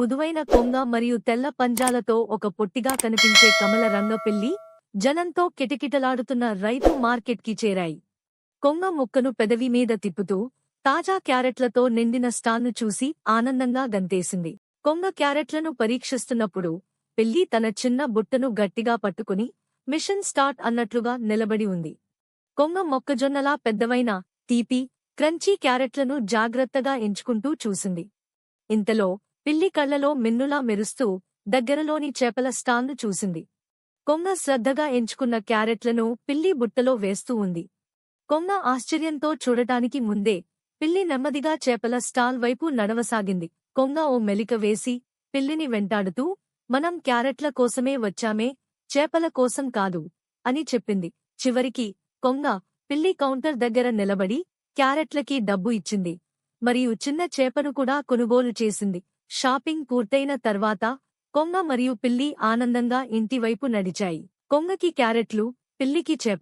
మృదువైన కొంగ మరియు తెల్ల పంజాలతో ఒక పొట్టిగా కనిపించే కమల రంగ పిల్లి జనంతో కిటకిటలాడుతున్న రైతు మార్కెట్కి చేరాయి. కొంగ ముక్కను పెదవి మీద తిప్పుతూ తాజా క్యారెట్లతో నిండిన స్టాల్ను చూసి ఆనందంగా గంతేసింది. కొంగ క్యారెట్లను పరీక్షిస్తున్నప్పుడు పిల్లి తన చిన్న బుట్టను గట్టిగా పట్టుకుని మిషన్ స్టార్ట్ అన్నట్లుగా నిలబడి ఉంది. కొంగ మొక్కజొన్నలా పెద్దవైన తీపి క్రంచీ క్యారెట్లను జాగ్రత్తగా ఎంచుకుంటూ చూసింది. ఇంతలో పిల్లి కళ్లలో మిన్నులా మెరుస్తూ దగ్గరలోని చేపల స్టాల్ను చూసింది. కొంగ శ్రద్ధగా ఎంచుకున్న క్యారెట్లను పిల్లి బుట్టలో వేస్తూ ఉంది. కొంగ ఆశ్చర్యంతో చూడటానికి ముందే పిల్లి నెమ్మదిగా చేపల స్టాల్ వైపు నడవసాగింది. కొంగ ఓ మెలిక వేసి పిల్లిని వెంటాడుతూ, మనం క్యారెట్ల కోసమే వచ్చామే, చేపల కోసం కాదు అని చెప్పింది. చివరికి కొంగ పిల్లి కౌంటర్ దగ్గర నిలబడి క్యారెట్లకి డబ్బు ఇచ్చింది. మరియు చిన్న చేపను కూడా కొనుగోలు చేసింది. షాపింగ్ పూర్తయిన తర్వాత కొంగ మరియు పిల్లి ఆనందంగా ఇంటివైపు నడిచాయి. కొంగకి క్యారెట్లు, పిల్లికి చేప.